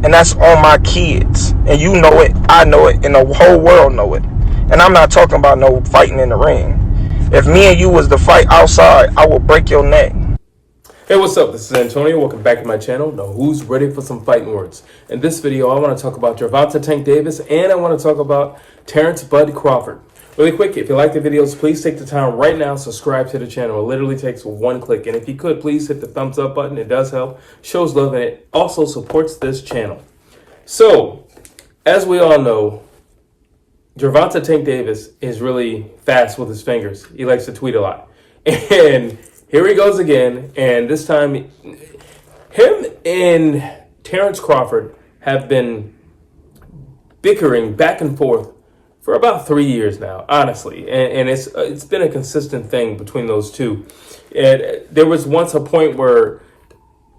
And that's on my kids. And you know it, I know it, and the whole world know it. And I'm not talking about no fighting in the ring. If me and you was to fight outside, I will break your neck. Hey, what's up? This is Antonio. Welcome back to my channel. Now, who's ready for some fighting words? In this video, I want to talk about Gervonta Tank Davis, and I want to talk about Terence Bud Crawford. Really quick, if you like the videos, please take the time right now, subscribe to the channel. It literally takes one click. And if you could, please hit the thumbs up button. It does help, shows love, and it also supports this channel. So, as we all know, Gervonta Tank Davis is really fast with his fingers. He likes to tweet a lot. And here he goes again. And this time, him and Terence Crawford have been bickering back and forth for about 3 years now, honestly. And it's been a consistent thing between those two. And there was once a point where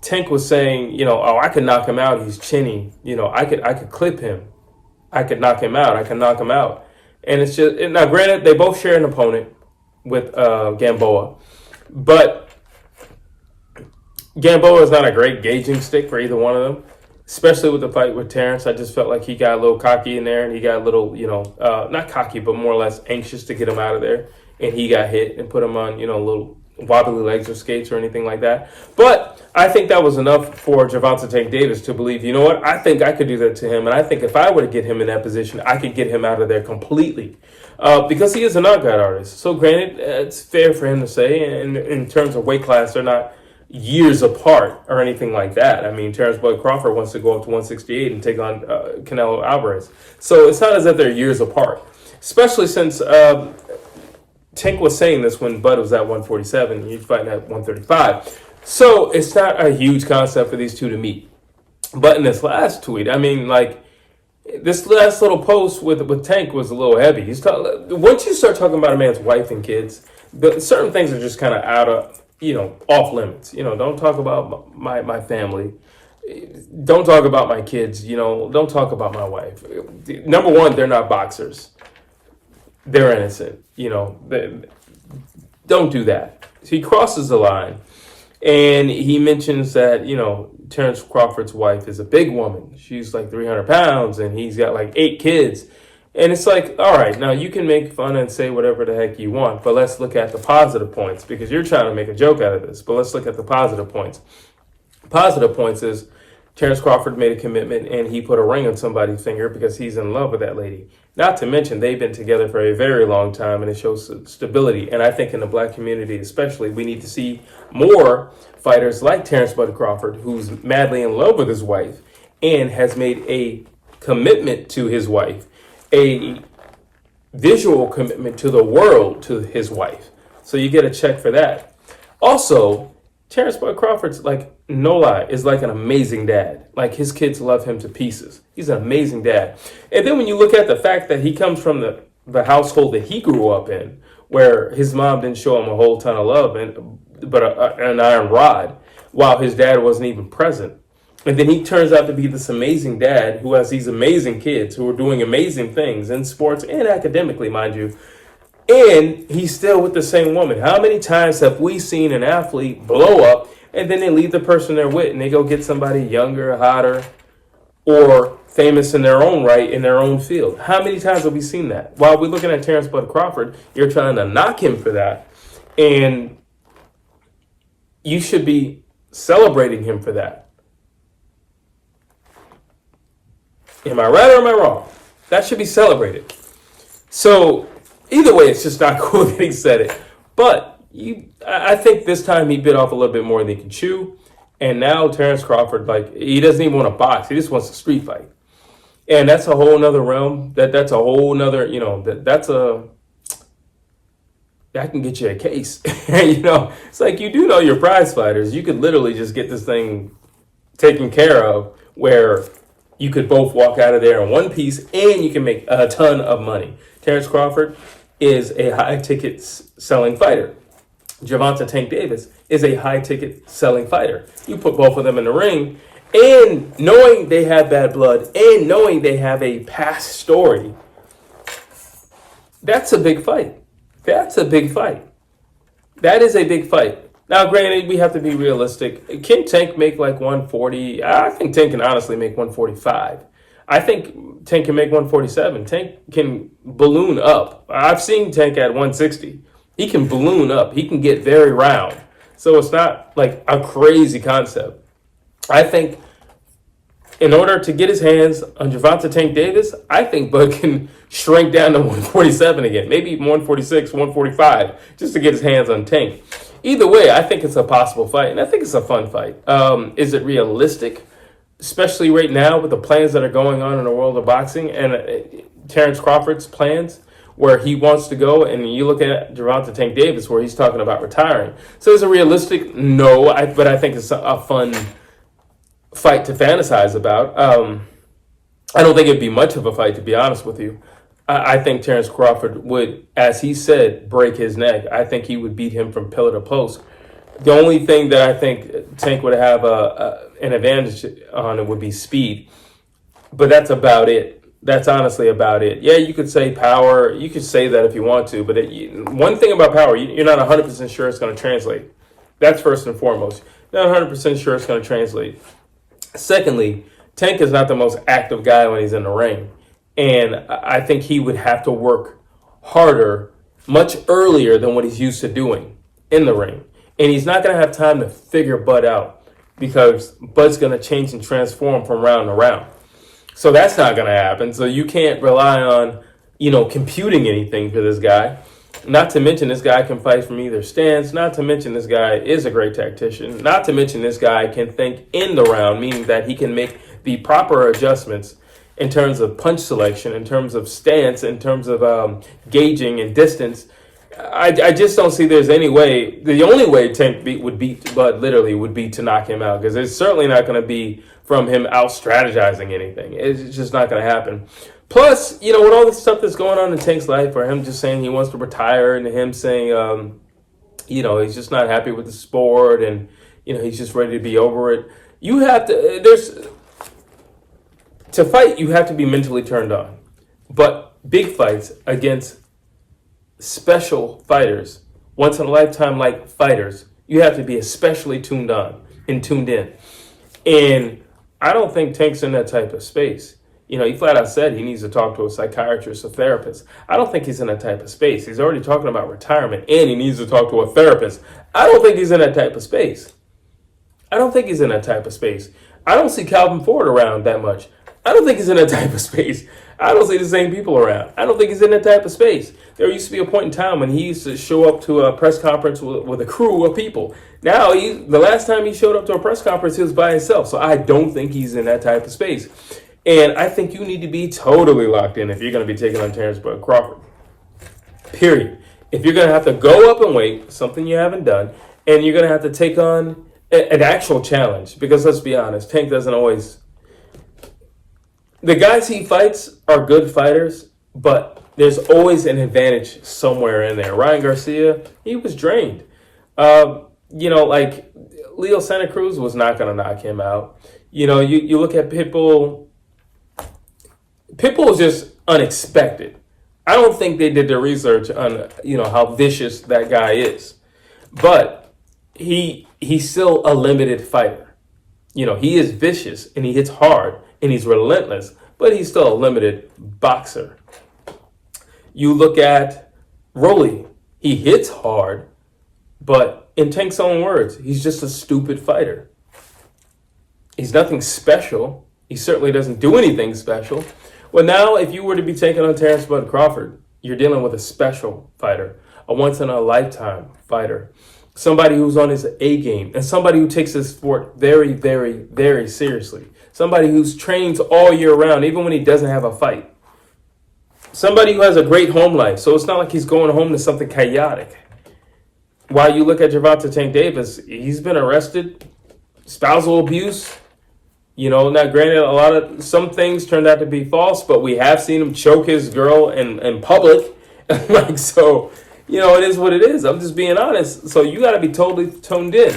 Tank was saying, oh, I could knock him out. He's chinny. I could clip him. I could knock him out. I can knock him out. And it's just, now granted, they both share an opponent with Gamboa. But Gamboa is not a great gauging stick for either one of them, especially with the fight with Terence. I just felt like he got a little cocky in there, and he got a little, not cocky, but more or less anxious to get him out of there. And he got hit and put him on, a little wobbly legs or skates or anything like that. But I think that was enough for Gervonta Tank Davis to believe, you know what, I think I could do that to him. And I think if I were to get him in that position, I could get him out of there completely. Because he is a knockout artist. So granted, it's fair for him to say, and in terms of weight class, they're not years apart or anything like that. I mean, Terence Bud Crawford wants to go up to 168 and take on Canelo Alvarez. So it's not as if they're years apart, especially since Tank was saying this when Bud was at 147, he's fighting at 135. So it's not a huge concept for these two to meet. But in this last tweet, I mean, like, this last little post with Tank was a little heavy. Once you start talking about a man's wife and kids, certain things are just kind of out of, off limits. Don't talk about my family. Don't talk about my kids. Don't talk about my wife. Number one, they're not boxers. They're innocent. Don't do that. So he crosses the line, and he mentions that, Terence Crawford's wife is a big woman. She's like 300 pounds, and he's got like 8 kids. And it's like, all right, now you can make fun and say whatever the heck you want, but let's look at the positive points, because you're trying to make a joke out of this. But let's look at the positive points. Positive points is Terence Crawford made a commitment, and he put a ring on somebody's finger because he's in love with that lady. Not to mention, they've been together for a very long time, and it shows stability. And I think in the black community especially, we need to see more fighters like Terence Bud Crawford, who's madly in love with his wife and has made a commitment to his wife, a visual commitment to the world to his wife. So you get a check for that. Also, Terence Bud Crawford's, like, no lie, is like an amazing dad. Like, his kids love him to pieces. He's an amazing dad. And then when you look at the fact that he comes from the household that he grew up in, where his mom didn't show him a whole ton of love, but an iron rod, while his dad wasn't even present. And then he turns out to be this amazing dad who has these amazing kids who are doing amazing things in sports and academically, mind you. And he's still with the same woman. How many times have we seen an athlete blow up and then they leave the person they're with and they go get somebody younger, hotter, or famous in their own right, in their own field? How many times have we seen that? While we're looking at Terence Bud Crawford, you're trying to knock him for that. And you should be celebrating him for that. Am I right or am I wrong? That should be celebrated. So either way, it's just not cool that he said it. But I think this time he bit off a little bit more than he can chew. And now Terence Crawford, like, he doesn't even want to box. He just wants a street fight. And that's a whole nother realm. That's a whole nother, that can get you a case. It's like, you do know your prize fighters. You could literally just get this thing taken care of where you could both walk out of there in one piece and you can make a ton of money. Terence Crawford is a high-ticket selling fighter. Gervonta Tank Davis is a high-ticket selling fighter. You put both of them in the ring, and knowing they have bad blood and knowing they have a past story, that's a big fight. That's a big fight. That is a big fight. Now, granted, we have to be realistic. Can Tank make like 140? I think Tank can honestly make 145. I think Tank can make 147. Tank can balloon up. I've seen Tank at 160. He can balloon up. He can get very round. So it's not like a crazy concept. I think in order to get his hands on Gervonta Tank Davis, I think Bud can shrink down to 147 again. Maybe 146, 145, just to get his hands on Tank. Either way, I think it's a possible fight, and I think it's a fun fight. Is it realistic? Especially right now with the plans that are going on in the world of boxing and Terence Crawford's plans where he wants to go, and you look at Gervonta Tank Davis where he's talking about retiring. So is it realistic? No, but I think it's a fun fight to fantasize about. I don't think it'd be much of a fight, to be honest with you. I think Terence Crawford would, as he said, break his neck. I think he would beat him from pillar to post. The only thing that I think Tank would have an advantage on it would be speed. But that's about it. That's honestly about it. Yeah, you could say power. You could say that if you want to. But one thing about power, you're not 100% sure it's going to translate. That's first and foremost. Not 100% sure it's going to translate. Secondly, Tank is not the most active guy when he's in the ring. And I think he would have to work harder much earlier than what he's used to doing in the ring. And he's not going to have time to figure Bud out because Bud's going to change and transform from round to round. So that's not going to happen. So you can't rely on, computing anything for this guy. Not to mention this guy can fight from either stance. Not to mention this guy is a great tactician. Not to mention this guy can think in the round, meaning that he can make the proper adjustments in terms of punch selection, in terms of stance, in terms of gauging and distance. I just don't see there's any way. The only way Tank would beat Bud literally would be to knock him out, because it's certainly not going to be from him out strategizing anything. It's just not going to happen. Plus, with all the stuff that's going on in Tank's life, or him just saying he wants to retire, and him saying, he's just not happy with the sport, and he's just ready to be over it. You have to. To fight, you have to be mentally turned on. But big fights against special fighters, once in a lifetime like fighters, you have to be especially tuned on and tuned in. And I don't think Tank's in that type of space. He flat out said he needs to talk to a psychiatrist, a therapist. I don't think he's in that type of space. He's already talking about retirement, and he needs to talk to a therapist. I don't think he's in that type of space. I don't don't see Calvin Ford around that much. I don't think he's in that type of space. I don't see the same people around. I don't think he's in that type of space. There used to be a point in time when he used to show up to a press conference with a crew of people. Now, the last time he showed up to a press conference, he was by himself. So I don't think he's in that type of space. And I think you need to be totally locked in if you're going to be taking on Terence Bud Crawford. Period. If you're going to have to go up and weight, something you haven't done, and you're going to have to take on an actual challenge. Because let's be honest, Tank doesn't always... The guys he fights are good fighters, but there's always an advantage somewhere in there. Ryan Garcia, he was drained. Like Leo Santa Cruz was not going to knock him out. You look at Pitbull. Pitbull was just unexpected. I don't think they did their research on, how vicious that guy is. But he's still a limited fighter. He is vicious and he hits hard. And he's relentless, but he's still a limited boxer. You look at Rolly. He hits hard, but in Tank's own words, he's just a stupid fighter. He's nothing special. He certainly doesn't do anything special. Well, now, if you were to be taking on Terence Bud Crawford, you're dealing with a special fighter, a once-in-a-lifetime fighter, somebody who's on his A game, and somebody who takes his sport very, very, very seriously. Somebody who's trains all year round, even when he doesn't have a fight. Somebody who has a great home life, so it's not like he's going home to something chaotic. While you look at Gervonta Tank Davis, he's been arrested, spousal abuse. Now granted, some things turned out to be false, but we have seen him choke his girl in public. So, it is what it is. I'm just being honest. So you got to be totally toned in.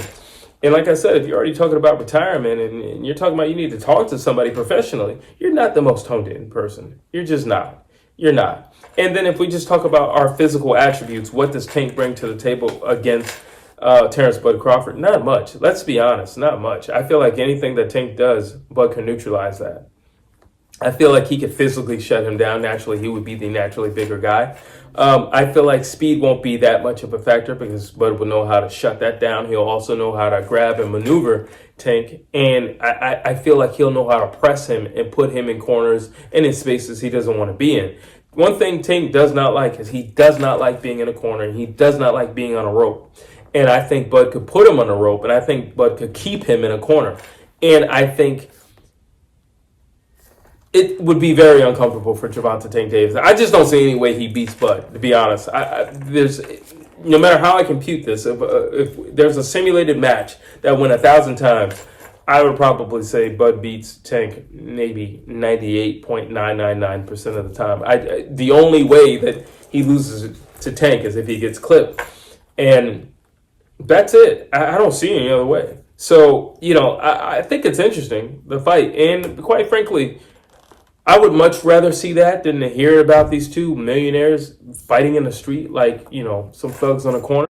And like I said, if you're already talking about retirement and you're talking about you need to talk to somebody professionally, you're not the most toned in person. You're just not. You're not. And then if we just talk about our physical attributes, what does Tank bring to the table against Terence Bud Crawford? Not much. Let's be honest, not much. I feel like anything that Tank does, Bud can neutralize that. I feel like he could physically shut him down. Naturally, he would be the naturally bigger guy. I feel like speed won't be that much of a factor because Bud will know how to shut that down. He'll also know how to grab and maneuver Tank. And I feel like he'll know how to press him and put him in corners and in spaces he doesn't want to be in. One thing Tank does not like is he does not like being in a corner. And he does not like being on a rope. And I think Bud could put him on a rope. And I think Bud could keep him in a corner. And I think it would be very uncomfortable for Gervonta Tank Davis. I just don't see any way he beats Bud, to be honest. There's no matter how I compute this, if there's a simulated match that went 1,000 times, I would probably say Bud beats Tank maybe 98.999% of the time. The only way that he loses to Tank is if he gets clipped. And that's it. I don't see any other way. So, I think it's interesting, the fight. And quite frankly, I would much rather see that than to hear about these two millionaires fighting in the street like, some thugs on a corner.